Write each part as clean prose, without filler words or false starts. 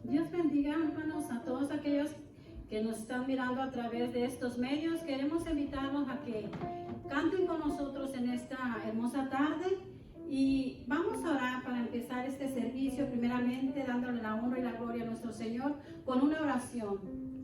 Dios bendiga, hermanos, a todos aquellos que nos están mirando a través de estos medios. Queremos invitarlos a que canten con nosotros en esta hermosa tarde y vamos a orar para empezar este servicio, primeramente dándole la honra y la gloria a nuestro Señor con una oración.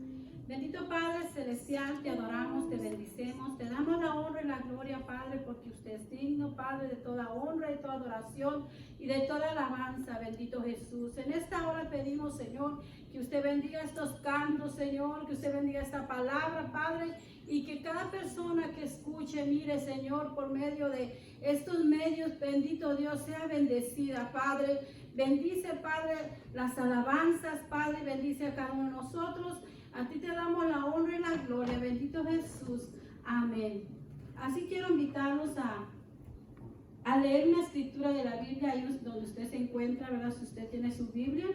Bendito Padre Celestial, te adoramos, te bendicemos, te damos la honra y la gloria, Padre, porque usted es digno, Padre, de toda honra y toda adoración y de toda alabanza, bendito Jesús. En esta hora pedimos, Señor, que usted bendiga estos cantos, Señor, que usted bendiga esta palabra, Padre, y que cada persona que escuche, mire, Señor, por medio de estos medios, bendito Dios, sea bendecida, Padre. Bendice, Padre, las alabanzas, Padre, bendice a cada uno de nosotros. A ti te damos la honra y la gloria, bendito Jesús. Amén. Así quiero invitarlos a leer una escritura de la Biblia, ahí donde usted se encuentra, ¿verdad? Si usted tiene su Biblia.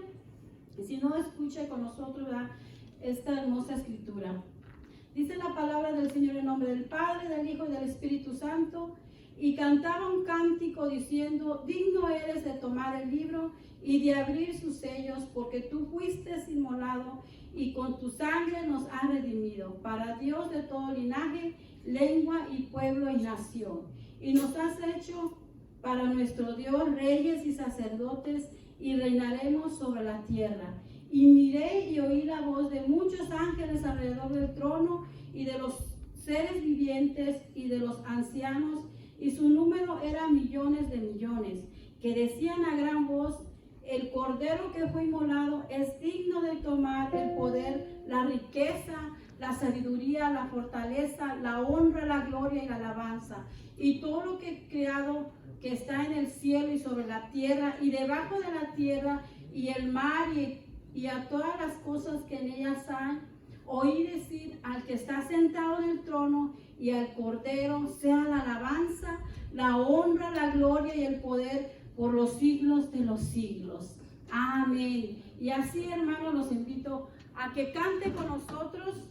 Y si no, escuche con nosotros, ¿verdad?, esta hermosa escritura. Dice la palabra del Señor en nombre del Padre, del Hijo y del Espíritu Santo. Y cantaba un cántico diciendo: digno eres de tomar el libro y de abrir sus sellos, porque tú fuiste inmolado y con tu sangre nos has redimido, para Dios de todo linaje, lengua y pueblo y nación. Y nos has hecho para nuestro Dios reyes y sacerdotes, y reinaremos sobre la tierra. Y miré y oí la voz de muchos ángeles alrededor del trono, y de los seres vivientes y de los ancianos, y su número era millones de millones, que decían a gran voz: el Cordero que fue inmolado es digno de tomar el poder, la riqueza, la sabiduría, la fortaleza, la honra, la gloria y la alabanza. Y todo lo que he creado, que está en el cielo y sobre la tierra y debajo de la tierra, y el mar y a todas las cosas que en ellas hay, oí decir al que está sentado en el trono y al Cordero, sea la alabanza, la honra, la gloria y el poder por los siglos de los siglos. Amén. Y así, hermanos, los invito a que cante con nosotros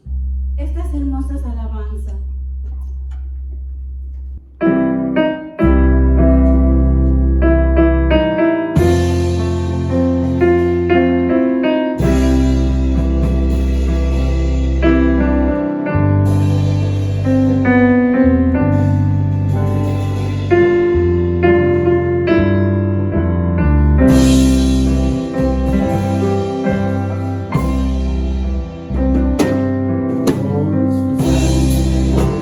estas hermosas alabanzas. Oh,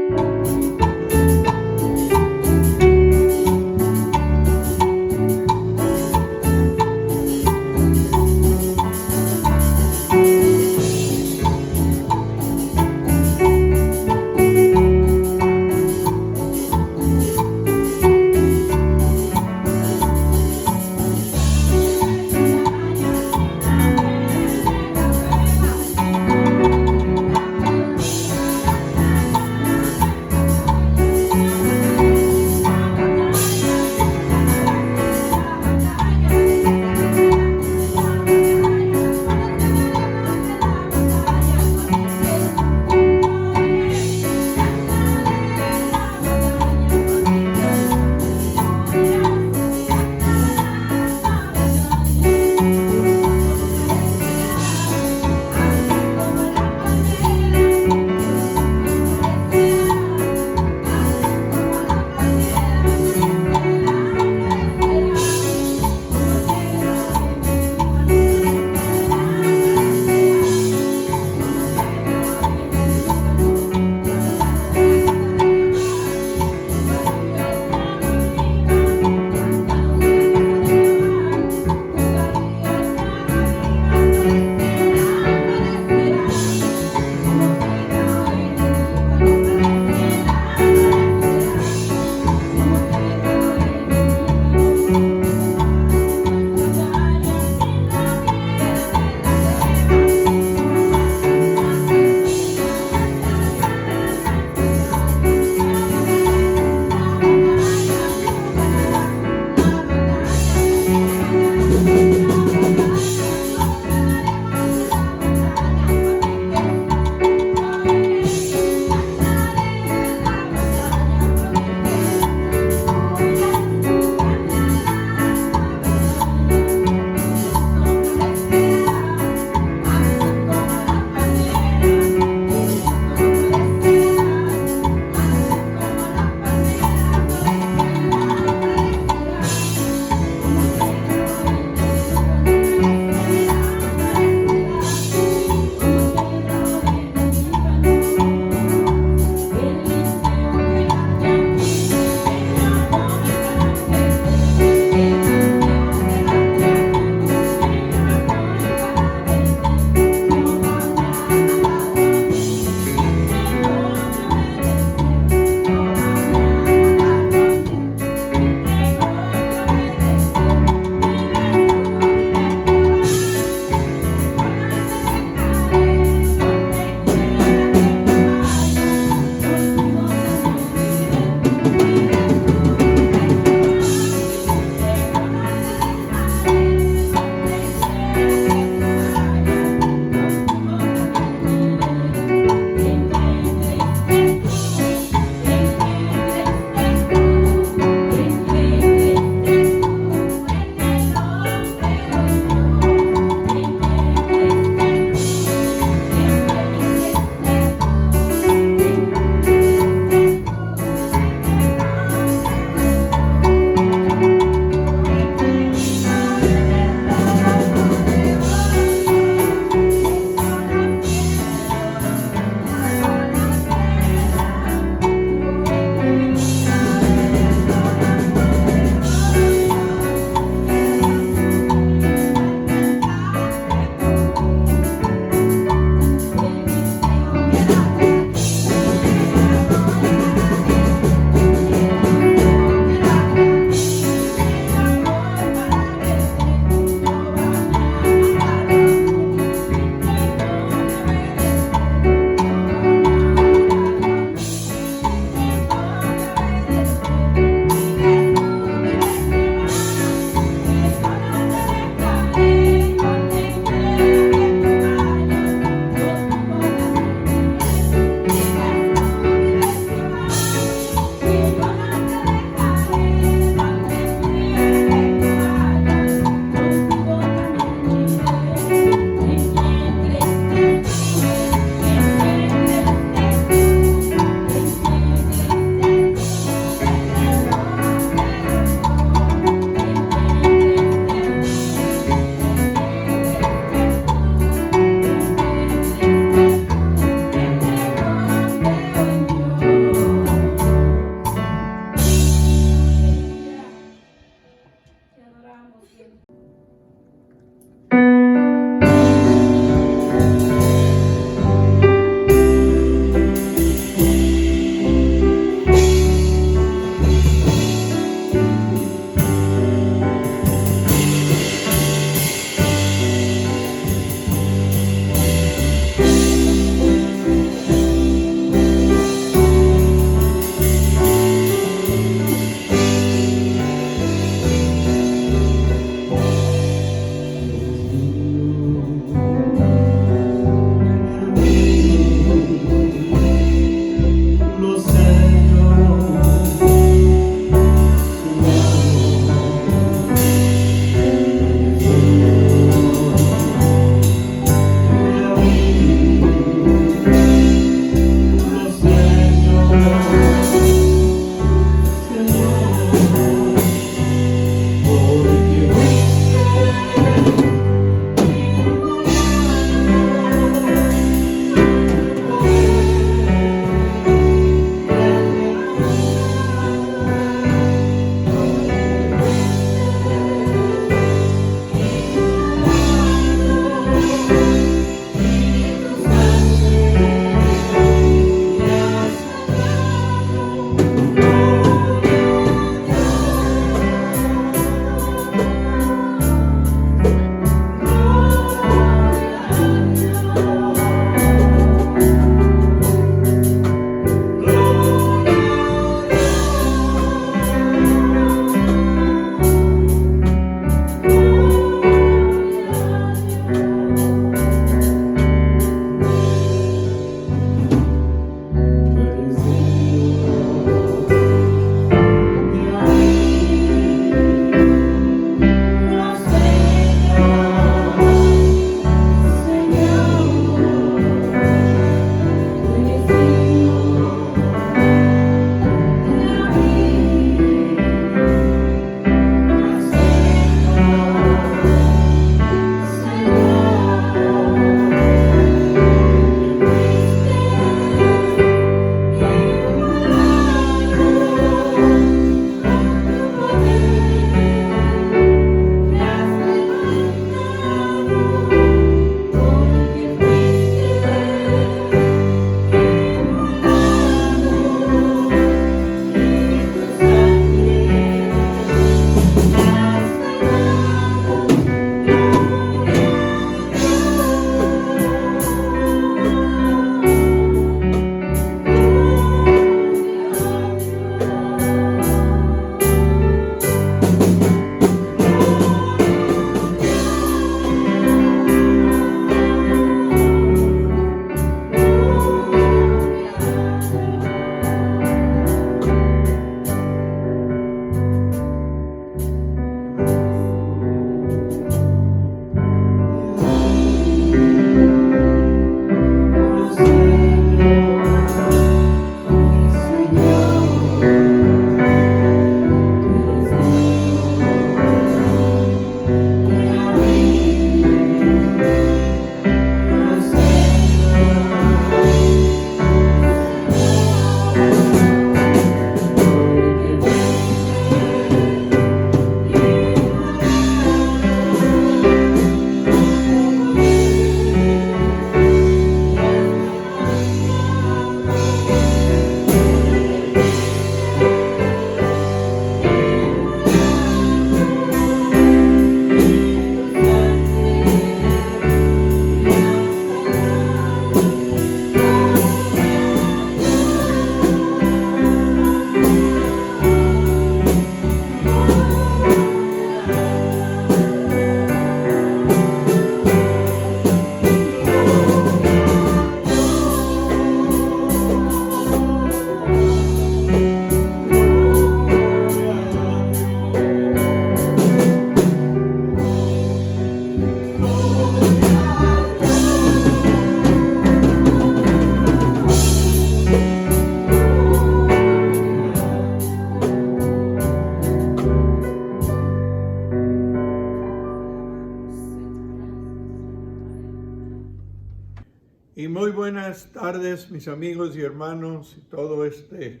buenas tardes, mis amigos y hermanos y todo este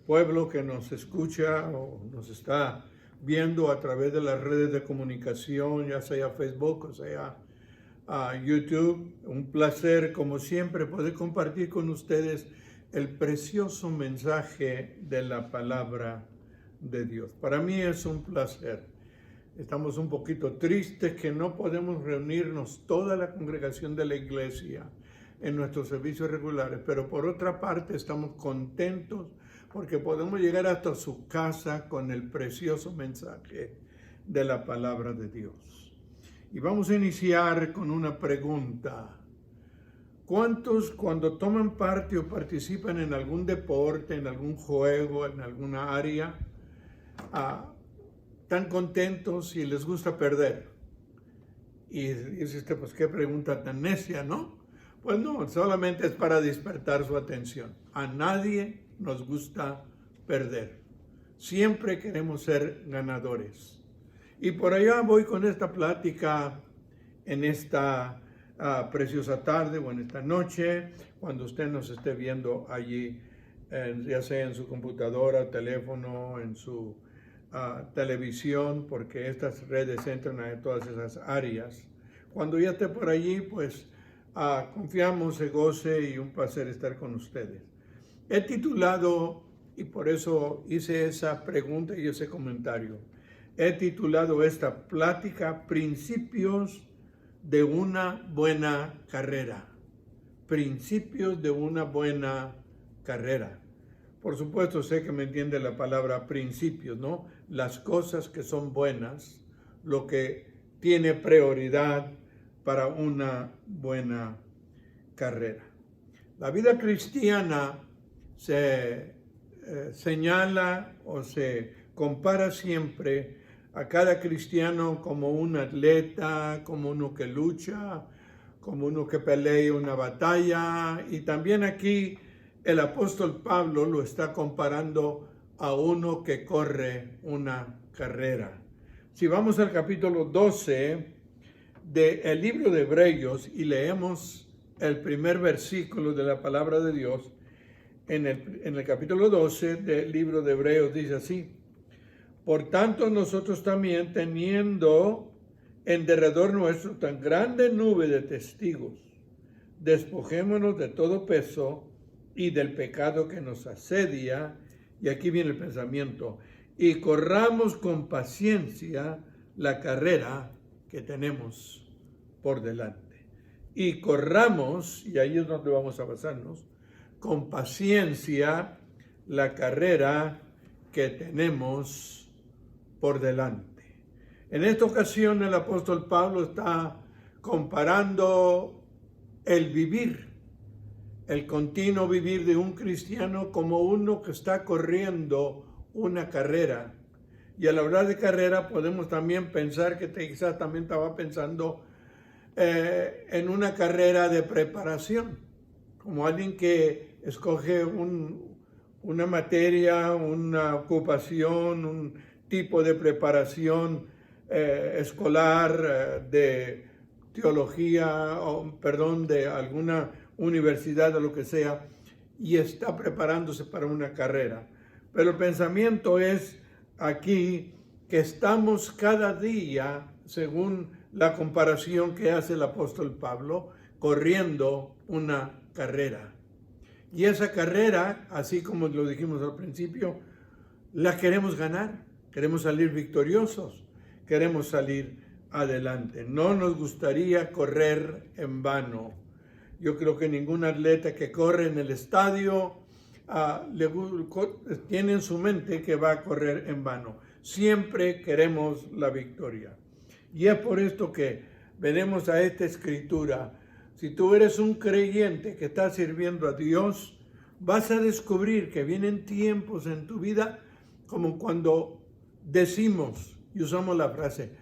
pueblo que nos escucha o nos está viendo a través de las redes de comunicación, ya sea Facebook o sea YouTube. Un placer, como siempre, poder compartir con ustedes el precioso mensaje de la palabra de Dios. Para mí es un placer. Estamos un poquito tristes que no podemos reunirnos toda la congregación de la iglesia en nuestros servicios regulares, pero por otra parte estamos contentos porque podemos llegar hasta su casa con el precioso mensaje de la palabra de Dios. Y vamos a iniciar con una pregunta. ¿Cuántos cuando toman parte o participan en algún deporte, en algún juego, en alguna área, están contentos y les gusta perder? Y dice usted, pues qué pregunta tan necia, ¿no? Pues no, solamente es para despertar su atención. A nadie nos gusta perder. Siempre queremos ser ganadores. Y por allá voy con esta plática en esta preciosa tarde o en esta noche, cuando usted nos esté viendo allí, ya sea en su computadora, teléfono, en su televisión, porque estas redes entran en todas esas áreas. Cuando ya esté por allí, pues confiamos, se goce y un placer estar con ustedes. He titulado, y por eso hice esa pregunta y ese comentario, he titulado esta plática Principios de una buena carrera. Principios de una buena carrera. Por supuesto, sé que me entiende la palabra principios, ¿no? Las cosas que son buenas, lo que tiene prioridad para una buena carrera. La vida cristiana se señala o se compara siempre a cada cristiano como un atleta, como uno que lucha, como uno que pelea una batalla. Y también aquí el apóstol Pablo lo está comparando a uno que corre una carrera. Si vamos al capítulo 12 del libro de Hebreos y leemos el primer versículo de la palabra de Dios, en el capítulo 12 del libro de Hebreos dice así: por tanto nosotros también, teniendo en derredor nuestro tan grande nube de testigos, despojémonos de todo peso y del pecado que nos asedia, y aquí viene el pensamiento, y corramos con paciencia la carrera que tenemos por delante. Y corramos, y ahí es donde vamos a basarnos, con paciencia la carrera que tenemos por delante. En esta ocasión el apóstol Pablo está comparando el vivir, el continuo vivir de un cristiano como uno que está corriendo una carrera. Y al hablar de carrera podemos también pensar que quizás también estaba pensando en una carrera de preparación, como alguien que escoge una materia, una ocupación, un tipo de preparación escolar, de teología, de alguna universidad o lo que sea, y está preparándose para una carrera. Pero el pensamiento es aquí que estamos cada día, según la comparación que hace el apóstol Pablo, corriendo una carrera. Y esa carrera, así como lo dijimos al principio, la queremos ganar, queremos salir victoriosos, queremos salir adelante. No nos gustaría correr en vano. Yo creo que ningún atleta que corre en el estadio tiene en su mente que va a correr en vano. Siempre queremos la victoria. Y es por esto que venimos a esta escritura. Si tú eres un creyente que está sirviendo a Dios, vas a descubrir que vienen tiempos en tu vida como cuando decimos y usamos la frase: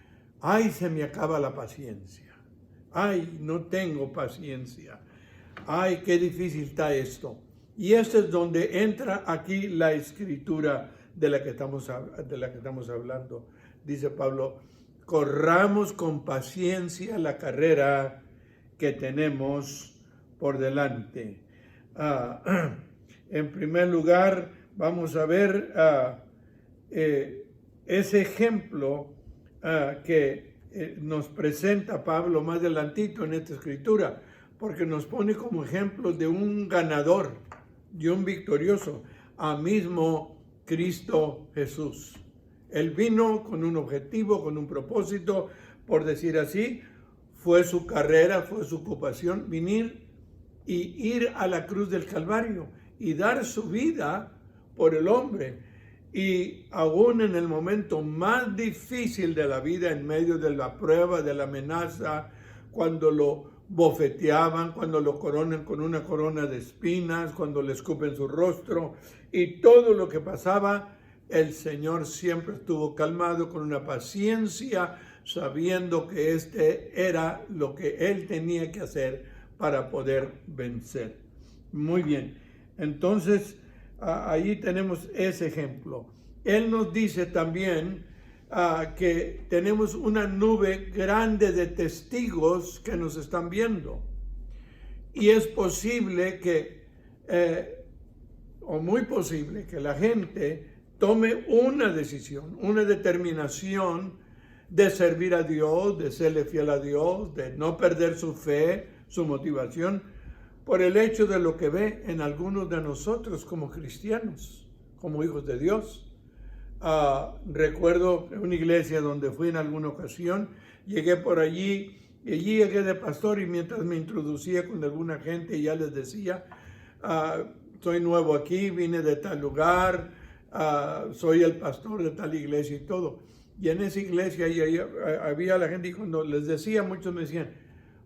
ay, se me acaba la paciencia. Ay, no tengo paciencia. Ay, qué difícil está esto. Y este es donde entra aquí la escritura de la que estamos hablando. Dice Pablo: corramos con paciencia la carrera que tenemos por delante. En primer lugar, vamos a ver ese ejemplo que nos presenta Pablo más adelantito en esta escritura, porque nos pone como ejemplo de un ganador, de un victorioso, a mismo Cristo Jesús. Él vino con un objetivo, con un propósito, por decir así, fue su carrera, fue su ocupación, venir y ir a la cruz del Calvario y dar su vida por el hombre. Y aún en el momento más difícil de la vida, en medio de la prueba, de la amenaza, cuando lo bofeteaban, cuando lo coronan con una corona de espinas, cuando le escupen su rostro y todo lo que pasaba, el Señor siempre estuvo calmado, con una paciencia, sabiendo que este era lo que Él tenía que hacer para poder vencer. Muy bien, entonces ahí tenemos ese ejemplo. Él nos dice también que tenemos una nube grande de testigos que nos están viendo. Y es posible que, o muy posible, que la gente tome una decisión, una determinación de servir a Dios, de serle fiel a Dios, de no perder su fe, su motivación, por el hecho de lo que ve en algunos de nosotros como cristianos, como hijos de Dios. Recuerdo en una iglesia donde fui en alguna ocasión, llegué por allí, y allí llegué de pastor, y mientras me introducía con alguna gente ya les decía, soy nuevo aquí, vine de tal lugar, soy el pastor de tal iglesia y todo. Y en esa iglesia había la gente, y cuando les decía, muchos me decían,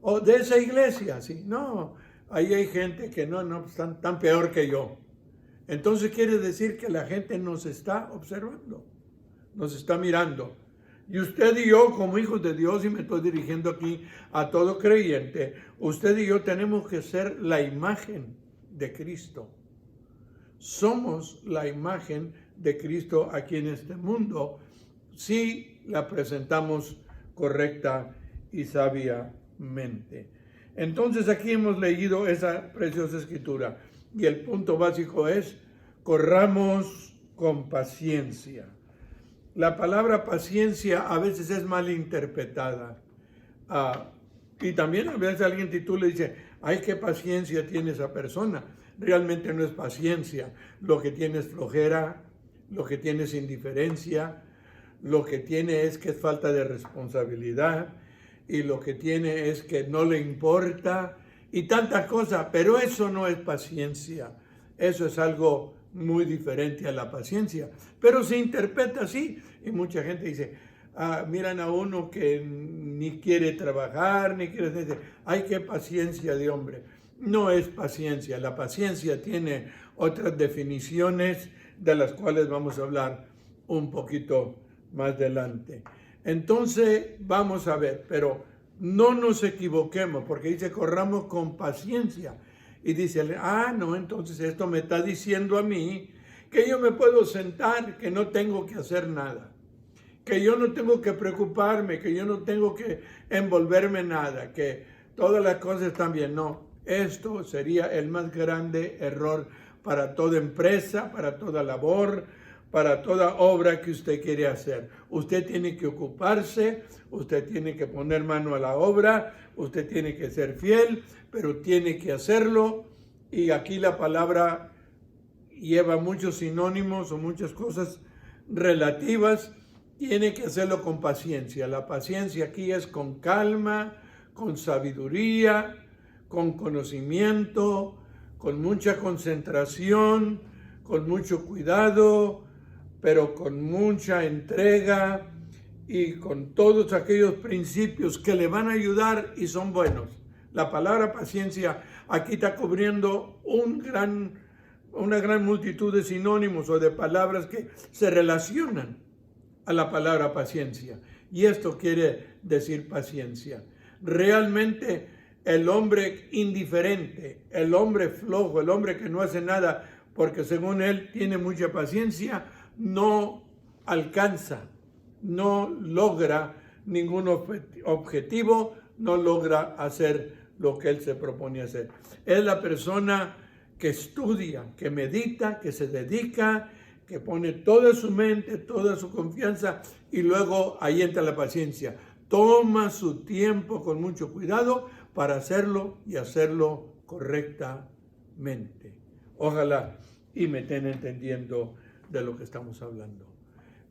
oh, de esa iglesia, sí, no, ahí hay gente que no están tan peor que yo. Entonces quiere decir que la gente nos está observando, nos está mirando. Y usted y yo, como hijos de Dios, y me estoy dirigiendo aquí a todo creyente, usted y yo tenemos que ser la imagen de Cristo. Somos la imagen de Cristo aquí en este mundo, si la presentamos correcta y sabiamente. Entonces aquí hemos leído esa preciosa escritura. Y el punto básico es, corramos con paciencia. La palabra paciencia a veces es mal interpretada. Y también a veces alguien titula y dice, ay, qué paciencia tiene esa persona. Realmente no es paciencia. Lo que tiene es flojera, lo que tiene es indiferencia, lo que tiene es que es falta de responsabilidad, y lo que tiene es que no le importa, y tantas cosas, pero eso no es paciencia. Eso es algo muy diferente a la paciencia, pero se interpreta así, y mucha gente dice, miran a uno que ni quiere trabajar, ni quiere decir, ay, qué paciencia de hombre. No es paciencia. La paciencia tiene otras definiciones de las cuales vamos a hablar un poquito más adelante. Entonces vamos a ver, pero no nos equivoquemos, porque dice corramos con paciencia. Y dice, no, entonces esto me está diciendo a mí que yo me puedo sentar, que no tengo que hacer nada, que yo no tengo que preocuparme, que yo no tengo que envolverme en nada, que todas las cosas están bien. No, esto sería el más grande error para toda empresa, para toda labor, para toda obra que usted quiere hacer. Usted tiene que ocuparse, usted tiene que poner mano a la obra, usted tiene que ser fiel, pero tiene que hacerlo. Y aquí la palabra lleva muchos sinónimos o muchas cosas relativas. Tiene que hacerlo con paciencia. La paciencia aquí es con calma, con sabiduría, con conocimiento, con mucha concentración, con mucho cuidado, pero con mucha entrega y con todos aquellos principios que le van a ayudar y son buenos. La palabra paciencia aquí está cubriendo una gran multitud de sinónimos o de palabras que se relacionan a la palabra paciencia. Y esto quiere decir paciencia. Realmente el hombre indiferente, el hombre flojo, el hombre que no hace nada porque según él tiene mucha paciencia, no alcanza, no logra ningún objetivo, no logra hacer lo que él se propone hacer. Es la persona que estudia, que medita, que se dedica, que pone toda su mente, toda su confianza, y luego ahí entra la paciencia. Toma su tiempo con mucho cuidado para hacerlo y hacerlo correctamente. Ojalá y me estén entendiendo de lo que estamos hablando.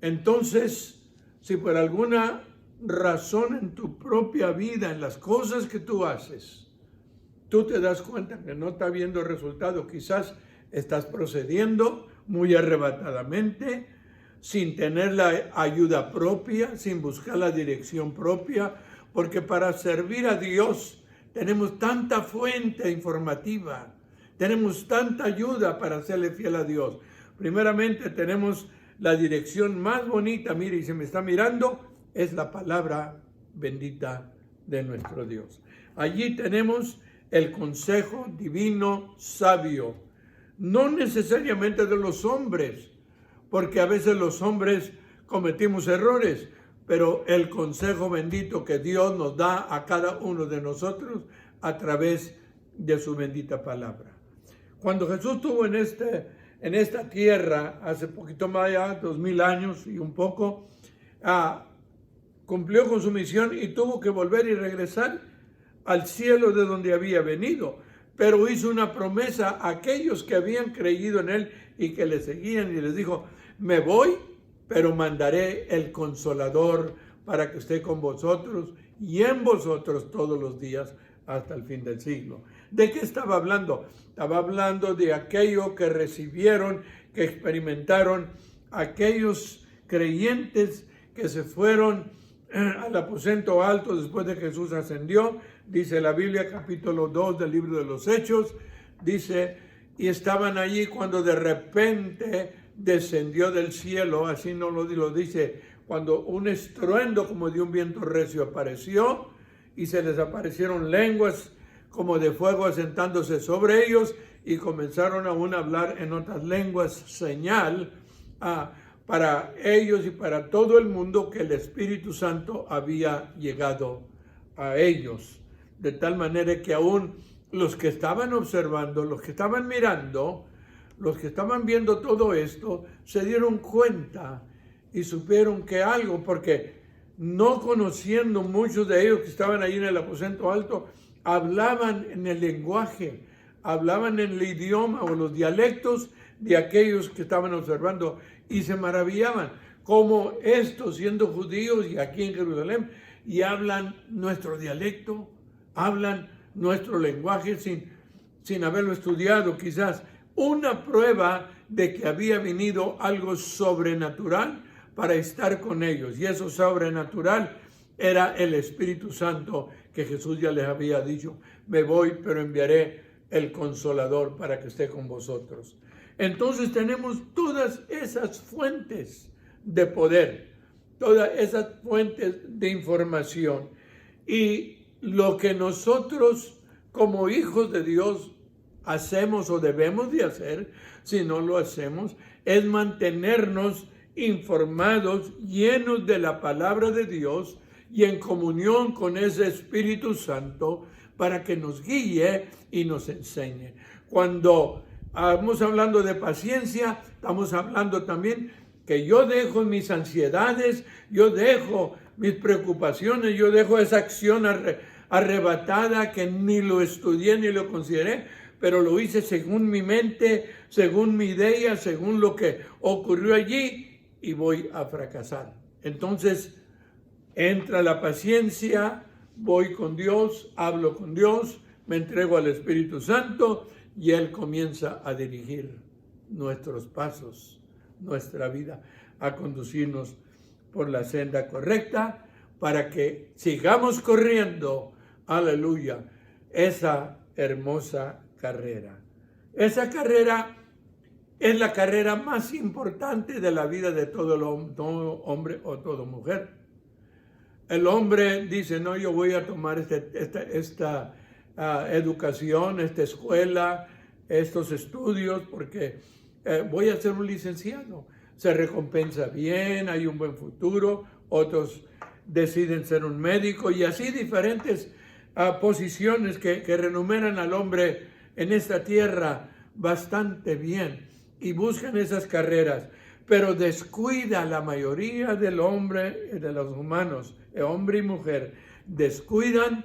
Entonces, si por alguna razón en tu propia vida, en las cosas que tú haces, tú te das cuenta que no está viendo resultado, quizás estás procediendo muy arrebatadamente, sin tener la ayuda propia, sin buscar la dirección propia, porque para servir a Dios tenemos tanta fuente informativa, tenemos tanta ayuda para serle fiel a Dios. Primeramente tenemos la dirección más bonita, mire, y se me está mirando, es la palabra bendita de nuestro Dios. Allí tenemos el consejo divino sabio, no necesariamente de los hombres, porque a veces los hombres cometimos errores, pero el consejo bendito que Dios nos da a cada uno de nosotros a través de su bendita palabra. Cuando Jesús estuvo en esta tierra, hace poquito más ya, 2000 años y un poco, cumplió con su misión y tuvo que volver y regresar al cielo de donde había venido. Pero hizo una promesa a aquellos que habían creído en él y que le seguían, y les dijo: me voy, pero mandaré el Consolador para que esté con vosotros y en vosotros todos los días hasta el fin del siglo. ¿De qué estaba hablando? Estaba hablando de aquello que recibieron, que experimentaron aquellos creyentes que se fueron al aposento alto después de que Jesús ascendió. Dice la Biblia, capítulo 2 del libro de los Hechos, dice: y estaban allí cuando de repente descendió del cielo, así no lo dice, cuando un estruendo como de un viento recio apareció, y se les aparecieron lenguas como de fuego asentándose sobre ellos, y comenzaron aún a hablar en otras lenguas, señal para ellos y para todo el mundo que el Espíritu Santo había llegado a ellos. De tal manera que aún los que estaban observando, los que estaban mirando, los que estaban viendo todo esto, se dieron cuenta y supieron que algo, porque no conociendo muchos de ellos que estaban ahí en el aposento alto, hablaban en el lenguaje, hablaban en el idioma o los dialectos de aquellos que estaban observando, y se maravillaban como estos, siendo judíos y aquí en Jerusalén, y hablan nuestro dialecto, hablan nuestro lenguaje sin haberlo estudiado. Quizás una prueba de que había venido algo sobrenatural para estar con ellos, y eso sobrenatural era el Espíritu Santo, que Jesús ya les había dicho: me voy, pero enviaré el Consolador para que esté con vosotros. Entonces tenemos todas esas fuentes de poder, todas esas fuentes de información, y lo que nosotros como hijos de Dios hacemos o debemos de hacer, si no lo hacemos, es mantenernos informados, llenos de la palabra de Dios y en comunión con ese Espíritu Santo para que nos guíe y nos enseñe. Cuando estamos hablando de paciencia, estamos hablando también que yo dejo mis ansiedades, yo dejo mis preocupaciones, yo dejo esa acción arrebatada que ni lo estudié ni lo consideré, pero lo hice según mi mente, según mi idea, según lo que ocurrió allí, y voy a fracasar. Entonces entra la paciencia, voy con Dios, hablo con Dios, me entrego al Espíritu Santo y Él comienza a dirigir nuestros pasos, nuestra vida, a conducirnos por la senda correcta para que sigamos corriendo, aleluya, esa hermosa carrera. Esa carrera es la carrera más importante de la vida de todo hombre o toda mujer. El hombre dice: no, yo voy a tomar esta educación, esta escuela, estos estudios, porque voy a ser un licenciado. Se recompensa bien, hay un buen futuro. Otros deciden ser un médico, y así diferentes posiciones que renumeran al hombre en esta tierra bastante bien y buscan esas carreras, pero descuida la mayoría del hombre, de los humanos, hombre y mujer, descuidan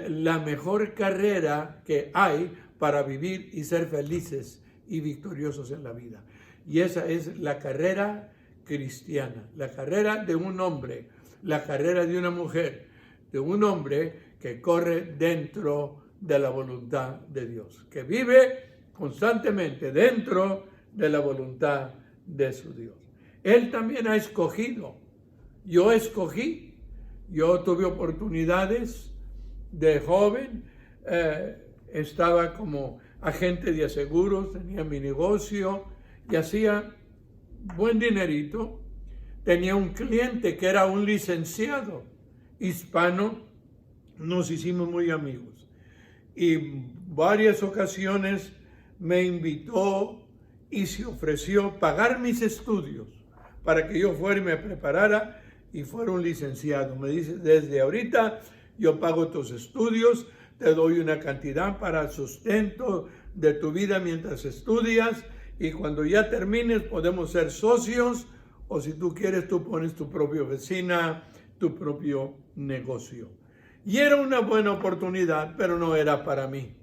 la mejor carrera que hay para vivir y ser felices y victoriosos en la vida. Y esa es la carrera cristiana, la carrera de un hombre, la carrera de una mujer, de un hombre que corre dentro de la voluntad de Dios, que vive constantemente dentro de la voluntad de su Dios. Él también ha escogido. Yo escogí. Yo tuve oportunidades de joven. Estaba como agente de seguros, tenía mi negocio y hacía buen dinerito. Tenía un cliente que era un licenciado hispano. Nos hicimos muy amigos. Y varias ocasiones me invitó y se ofreció pagar mis estudios para que yo fuera y me preparara y fuera un licenciado. Me dice, desde ahorita yo pago tus estudios, te doy una cantidad para el sustento de tu vida mientras estudias y cuando ya termines podemos ser socios o si tú quieres tú pones tu propia oficina, tu propio negocio. Y era una buena oportunidad, pero no era para mí.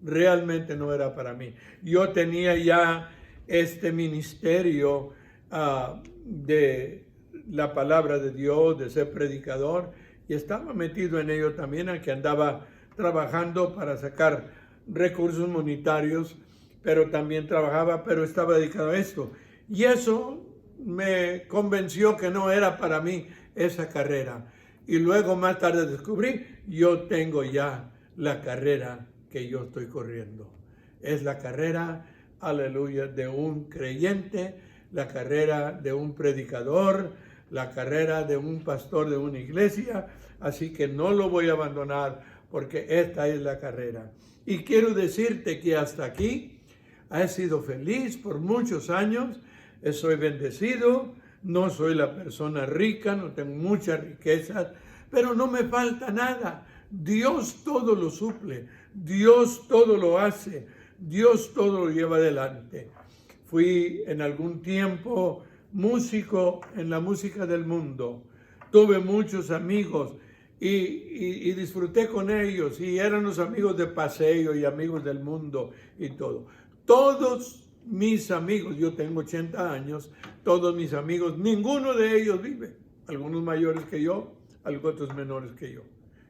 Realmente no era para mí. Yo tenía ya este ministerio de la palabra de Dios, de ser predicador, y estaba metido en ello también, a que andaba trabajando para sacar recursos monetarios, pero también trabajaba, pero estaba dedicado a esto. Y eso me convenció que no era para mí esa carrera. Y luego más tarde descubrí, yo tengo ya la carrera que yo estoy corriendo. Es la carrera, aleluya, de un creyente, la carrera de un predicador, la carrera de un pastor de una iglesia. Así que no lo voy a abandonar porque esta es la carrera. Y quiero decirte que hasta aquí he sido feliz por muchos años, soy bendecido, no soy la persona rica, no tengo muchas riquezas, pero no me falta nada. Dios todo lo suple, Dios todo lo hace, Dios todo lo lleva adelante. Fui en algún tiempo músico en la música del mundo, tuve muchos amigos y disfruté con ellos y eran los amigos de paseo y amigos del mundo y todo. Todos mis amigos, yo tengo 80 años, todos mis amigos, ninguno de ellos vive, algunos mayores que yo, algunos otros menores que yo.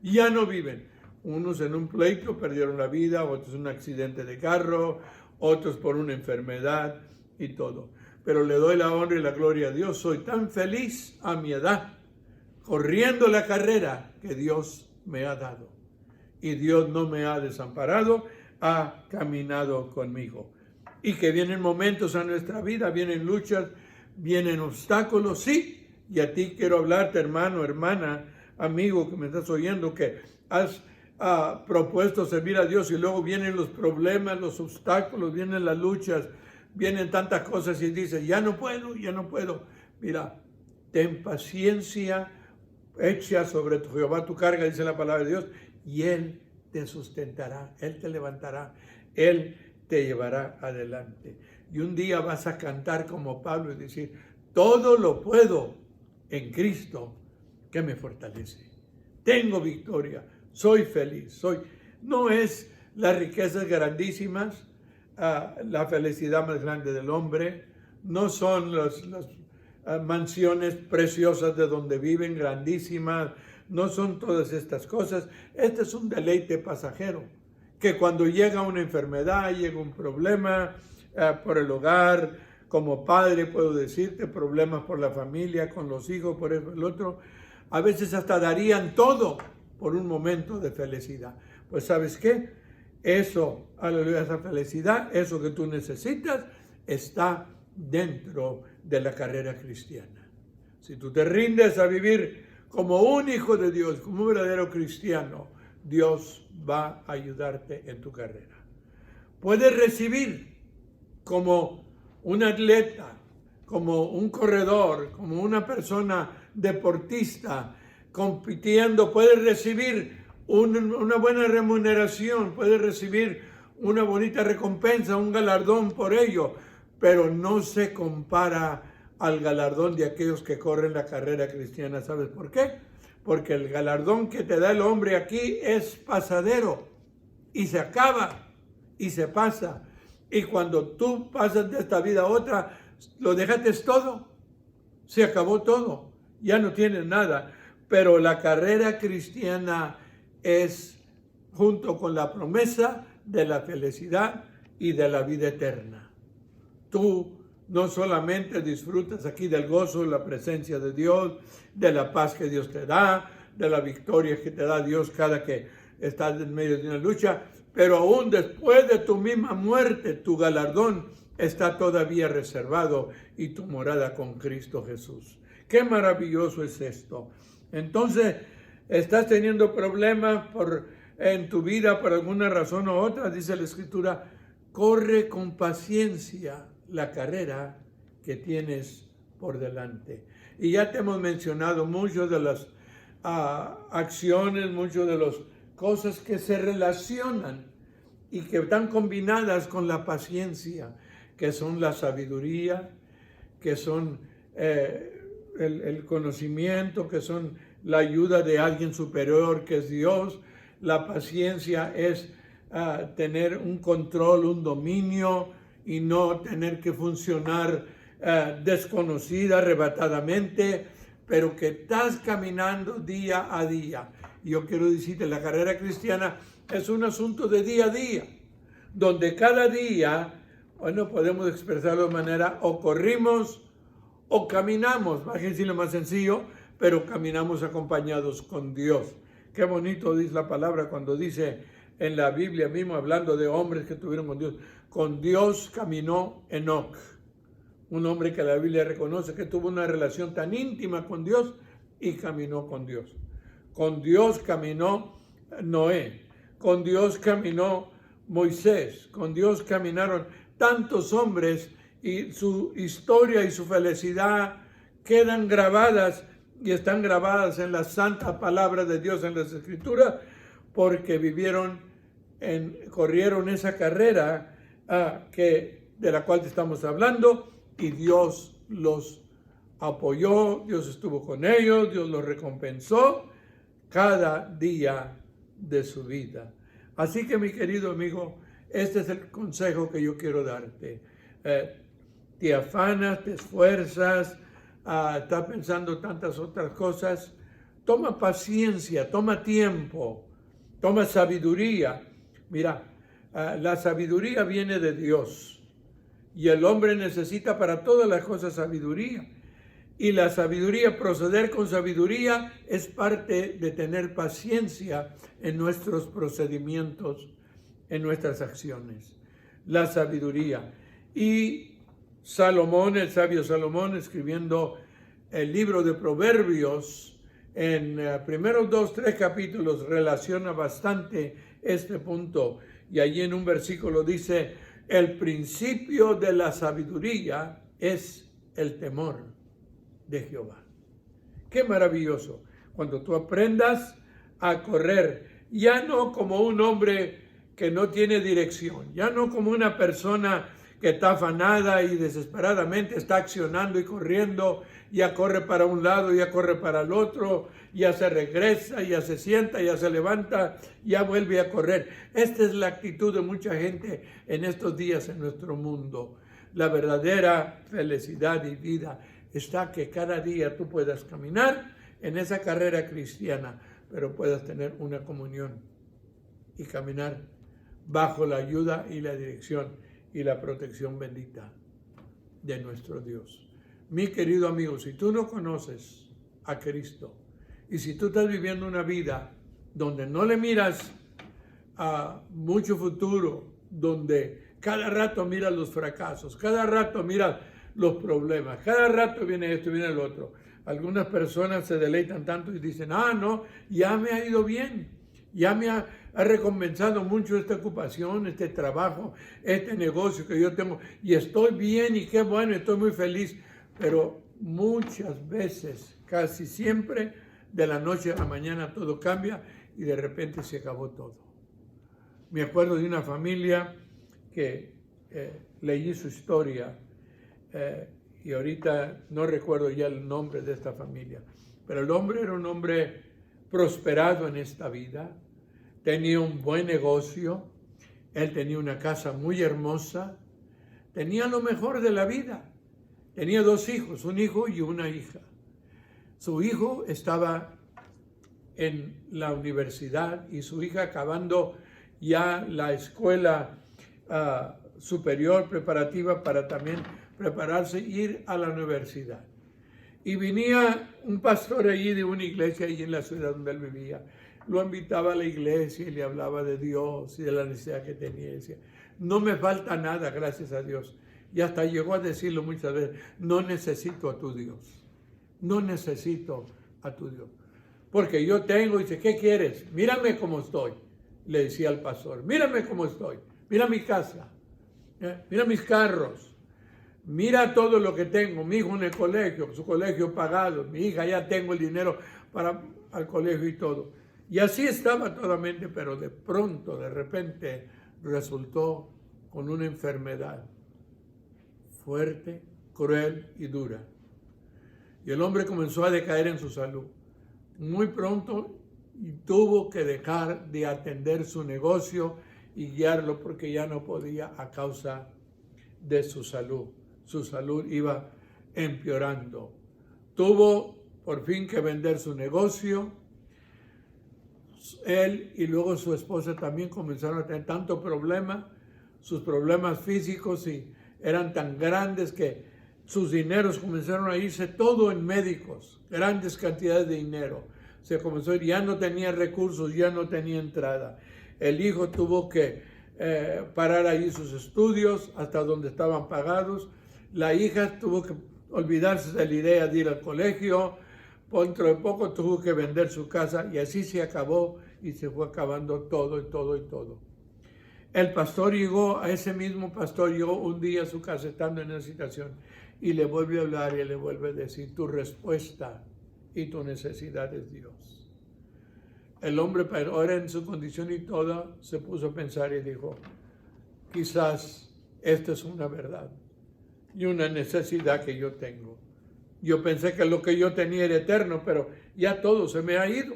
Ya no viven, unos en un pleito perdieron la vida, otros en un accidente de carro, otros por una enfermedad y todo. Pero le doy la honra y la gloria a Dios, soy tan feliz a mi edad, corriendo la carrera que Dios me ha dado. Y Dios no me ha desamparado, ha caminado conmigo. Y que vienen momentos a nuestra vida, vienen luchas, vienen obstáculos, sí. Y a ti quiero hablarte, hermano, hermana, amigo que me estás oyendo, que has propuesto servir a Dios y luego vienen los problemas, los obstáculos, vienen las luchas, vienen tantas cosas y dices, ya no puedo. Mira, ten paciencia, echa sobre tu Jehová tu carga, dice la palabra de Dios, y Él te sustentará, Él te levantará, Él te llevará adelante. Y un día vas a cantar como Pablo y decir, todo lo puedo en Cristo que me fortalece. Tengo victoria, soy feliz, no es las riquezas grandísimas, la felicidad más grande del hombre, no son las mansiones preciosas de donde viven, grandísimas, no son todas estas cosas. Este es un deleite pasajero, que cuando llega una enfermedad, llega un problema por el hogar, como padre puedo decirte, problemas por la familia, con los hijos, por eso, el otro, a veces hasta darían todo por un momento de felicidad. Pues ¿sabes qué? Eso, aleluya, esa felicidad, eso que tú necesitas, está dentro de la carrera cristiana. Si tú te rindes a vivir como un hijo de Dios, como un verdadero cristiano, Dios va a ayudarte en tu carrera. Puedes recibir como un atleta, como un corredor, como una persona deportista compitiendo, puedes recibir una buena remuneración, puede recibir una bonita recompensa, un galardón por ello, pero no se compara al galardón de aquellos que corren la carrera cristiana. ¿Sabes por qué? Porque el galardón que te da el hombre aquí es pasadero y se acaba y se pasa. Y cuando tú pasas de esta vida a otra, lo dejaste todo, se acabó todo, ya no tienes nada. Pero la carrera cristiana es junto con la promesa de la felicidad y de la vida eterna. Tú no solamente disfrutas aquí del gozo, de la presencia de Dios, de la paz que Dios te da, de la victoria que te da Dios cada que estás en medio de una lucha, pero aún después de tu misma muerte, tu galardón está todavía reservado y tu morada con Cristo Jesús. ¡Qué maravilloso es esto! Entonces, estás teniendo problemas en tu vida por alguna razón u otra, dice la Escritura, corre con paciencia la carrera que tienes por delante. Y ya te hemos mencionado muchas de las acciones, muchas de las cosas que se relacionan y que están combinadas con la paciencia, que son la sabiduría, que son el conocimiento, que son la ayuda de alguien superior, que es Dios. La paciencia es tener un control, un dominio y no tener que funcionar desconocida, arrebatadamente, pero que estás caminando día a día. Yo quiero decirte, la carrera cristiana es un asunto de día a día, donde cada día, bueno, podemos expresarlo de manera, o corrimos o caminamos, va a decir lo más sencillo, pero caminamos acompañados con Dios. Qué bonito dice la palabra cuando dice en la Biblia mismo, hablando de hombres que estuvieron con Dios. Con Dios caminó Enoc, un hombre que la Biblia reconoce que tuvo una relación tan íntima con Dios y caminó con Dios. Con Dios caminó Noé, con Dios caminó Moisés, con Dios caminaron tantos hombres y su historia y su felicidad quedan grabadas y están grabadas en la santa palabra de Dios en las Escrituras porque corrieron esa carrera de la cual te estamos hablando y Dios los apoyó, Dios estuvo con ellos, Dios los recompensó cada día de su vida. Así que mi querido amigo, este es el consejo que yo quiero darte. Te afanas, te esfuerzas, estás pensando tantas otras cosas. Toma paciencia, toma tiempo, toma sabiduría. Mira, la sabiduría viene de Dios y el hombre necesita para todas las cosas sabiduría. Y la sabiduría, proceder con sabiduría, es parte de tener paciencia en nuestros procedimientos, en nuestras acciones. La sabiduría. Y Salomón, el sabio Salomón, escribiendo el libro de Proverbios, en primeros 2-3 capítulos, relaciona bastante este punto. Y allí en un versículo dice, el principio de la sabiduría es el temor de Jehová. Qué maravilloso cuando tú aprendas a correr, ya no como un hombre que no tiene dirección, ya no como una persona que está afanada y desesperadamente está accionando y corriendo, ya corre para un lado, ya corre para el otro, ya se regresa, ya se sienta, ya se levanta, ya vuelve a correr. Esta es la actitud de mucha gente en estos días en nuestro mundo. La verdadera felicidad y vida está que cada día tú puedas caminar en esa carrera cristiana, pero puedas tener una comunión y caminar bajo la ayuda y la dirección y la protección bendita de nuestro Dios. Mi querido amigo, si tú no conoces a Cristo y si tú estás viviendo una vida donde no le miras a mucho futuro, donde cada rato miras los fracasos, cada rato miras los problemas, cada rato viene esto y viene el otro. Algunas personas se deleitan tanto y dicen, no, ya me ha ido bien, ya me ha recompensado mucho esta ocupación, este trabajo, este negocio que yo tengo, y estoy bien y qué bueno, estoy muy feliz. Pero muchas veces, casi siempre, de la noche a la mañana todo cambia y de repente se acabó todo. Me acuerdo de una familia que leí su historia y ahorita no recuerdo ya el nombre de esta familia, pero el hombre era un hombre prosperado en esta vida, tenía un buen negocio, él tenía una casa muy hermosa, tenía lo mejor de la vida, tenía 2 hijos, un hijo y una hija. Su hijo estaba en la universidad y su hija acabando ya la escuela superior preparativa para también prepararse e ir a la universidad. Y venía un pastor allí de una iglesia allí en la ciudad donde él vivía. Lo invitaba a la iglesia y le hablaba de Dios y de la necesidad que tenía. Y decía, no me falta nada, gracias a Dios. Y hasta llegó a decirlo muchas veces, no necesito a tu Dios. No necesito a tu Dios. Porque yo tengo, dice, ¿qué quieres? Mírame cómo estoy. Le decía al pastor, mírame cómo estoy. Mira mi casa. Mira mis carros. Mira todo lo que tengo, mi hijo en el colegio, su colegio pagado, mi hija ya tengo el dinero para al colegio y todo. Y así estaba totalmente, pero de pronto, de repente, resultó con una enfermedad fuerte, cruel y dura. Y el hombre comenzó a decaer en su salud. Muy pronto y tuvo que dejar de atender su negocio y guiarlo porque ya no podía a causa de su salud. Su salud iba empeorando. Tuvo por fin que vender su negocio. Él y luego su esposa también comenzaron a tener tanto problema. Sus problemas físicos eran tan grandes que sus dineros comenzaron a irse todo en médicos. Grandes cantidades de dinero. Se comenzó a ir, ya no tenía recursos, ya no tenía entrada. El hijo tuvo que parar ahí sus estudios hasta donde estaban pagados. La hija tuvo que olvidarse de la idea de ir al colegio. Dentro de poco tuvo que vender su casa y así se acabó y se fue acabando todo y todo y todo. El pastor llegó, a ese mismo pastor llegó un día a su casa estando en esa situación y le vuelve a hablar y le vuelve a decir, tu respuesta y tu necesidad es Dios. El hombre, pero ahora en su condición y toda, se puso a pensar y dijo, quizás esta es una verdad y una necesidad que yo tengo. Yo pensé que lo que yo tenía era eterno, pero ya todo se me ha ido.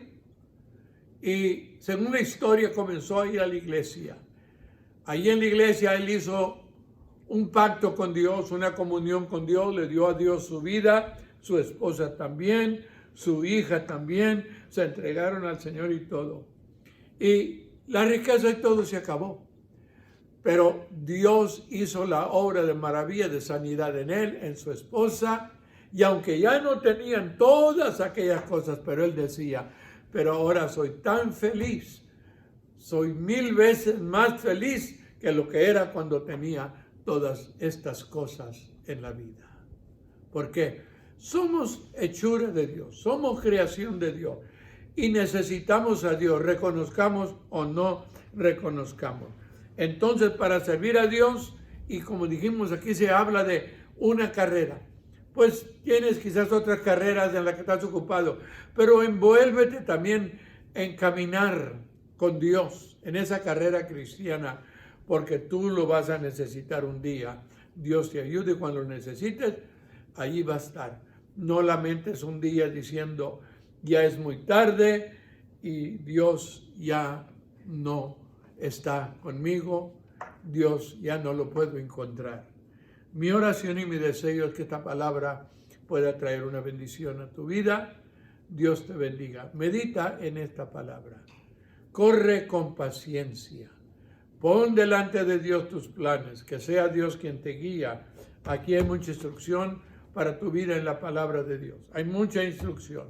Y según la historia comenzó a ir a la iglesia. Allí en la iglesia él hizo un pacto con Dios, una comunión con Dios, le dio a Dios su vida, su esposa también, su hija también, se entregaron al Señor y todo. Y la riqueza y todo se acabó. Pero Dios hizo la obra de maravilla de sanidad en él, en su esposa, y aunque ya no tenían todas aquellas cosas, pero él decía, pero ahora soy tan feliz, soy 1000 veces más feliz que lo que era cuando tenía todas estas cosas en la vida. ¿Por qué? Somos hechura de Dios, somos creación de Dios y necesitamos a Dios, reconozcamos o no reconozcamos. Entonces, para servir a Dios, y como dijimos aquí se habla de una carrera, pues tienes quizás otras carreras en las que estás ocupado, pero envuélvete también en caminar con Dios en esa carrera cristiana, porque tú lo vas a necesitar un día. Dios te ayude cuando lo necesites, allí va a estar. No lamentes un día diciendo, ya es muy tarde y Dios ya no está conmigo, Dios ya no lo puedo encontrar. Mi oración y mi deseo es que esta palabra pueda traer una bendición a tu vida. Dios te bendiga. Medita en esta palabra. Corre con paciencia. Pon delante de Dios tus planes, que sea Dios quien te guía. Aquí hay mucha instrucción para tu vida en la palabra de Dios. Hay mucha instrucción.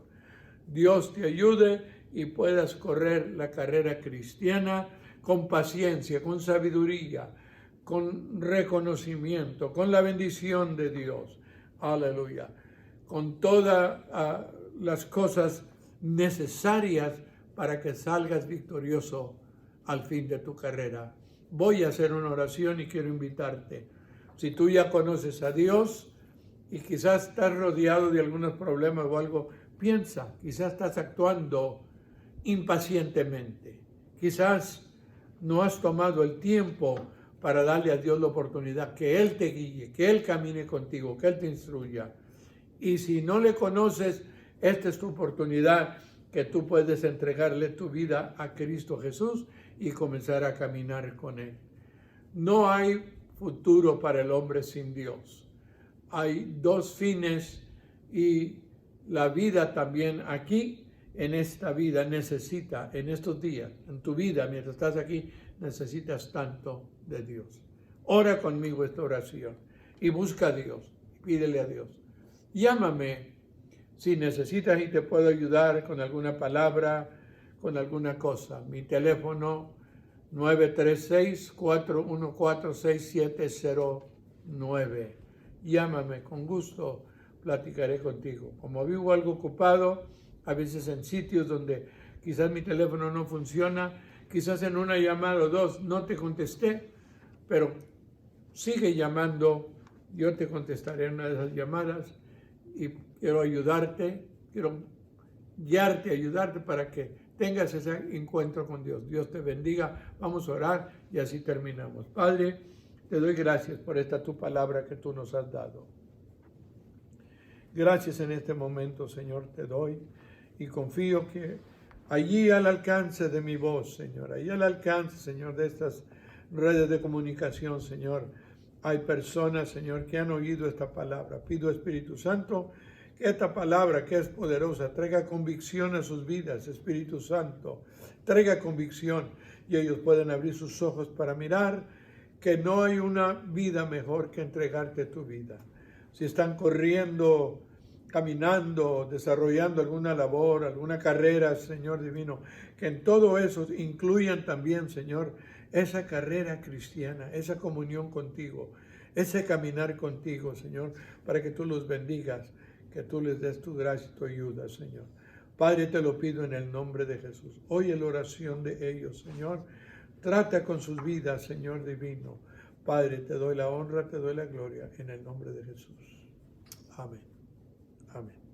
Dios te ayude y puedas correr la carrera cristiana con paciencia, con sabiduría, con reconocimiento, con la bendición de Dios. Aleluya. Con todas las cosas necesarias para que salgas victorioso al fin de tu carrera. Voy a hacer una oración y quiero invitarte. Si tú ya conoces a Dios y quizás estás rodeado de algunos problemas o algo, piensa, quizás estás actuando impacientemente. Quizás no has tomado el tiempo para darle a Dios la oportunidad que Él te guíe, que Él camine contigo, que Él te instruya. Y si no le conoces, esta es tu oportunidad que tú puedes entregarle tu vida a Cristo Jesús y comenzar a caminar con Él. No hay futuro para el hombre sin Dios. Hay dos fines y la vida también aquí, en esta vida, necesita, en estos días, en tu vida, mientras estás aquí, necesitas tanto de Dios. Ora conmigo esta oración y busca a Dios, pídele a Dios. Llámame si necesitas y te puedo ayudar con alguna palabra, con alguna cosa. Mi teléfono 936-414-6709. Llámame, con gusto platicaré contigo. Como vivo algo ocupado, a veces en sitios donde quizás mi teléfono no funciona, quizás en una llamada o dos no te contesté, pero sigue llamando, yo te contestaré en una de esas llamadas y quiero ayudarte, quiero guiarte, ayudarte para que tengas ese encuentro con Dios. Dios te bendiga. Vamos a orar y así terminamos. Padre, te doy gracias por esta tu palabra que tú nos has dado. Gracias en este momento, Señor, te doy y confío que allí al alcance de mi voz, Señor, allí al alcance, Señor, de estas redes de comunicación, Señor, hay personas, Señor, que han oído esta palabra. Pido, Espíritu Santo, que esta palabra que es poderosa traiga convicción a sus vidas. Espíritu Santo, traiga convicción y ellos pueden abrir sus ojos para mirar que no hay una vida mejor que entregarte tu vida. Si están corriendo, caminando, desarrollando alguna labor, alguna carrera, Señor divino, que en todo eso incluyan también, Señor, esa carrera cristiana, esa comunión contigo, ese caminar contigo, Señor, para que tú los bendigas, que tú les des tu gracia y tu ayuda, Señor. Padre, te lo pido en el nombre de Jesús. Oye la oración de ellos, Señor. Trata con sus vidas, Señor divino. Padre, te doy la honra, te doy la gloria en el nombre de Jesús. Amén. Amén.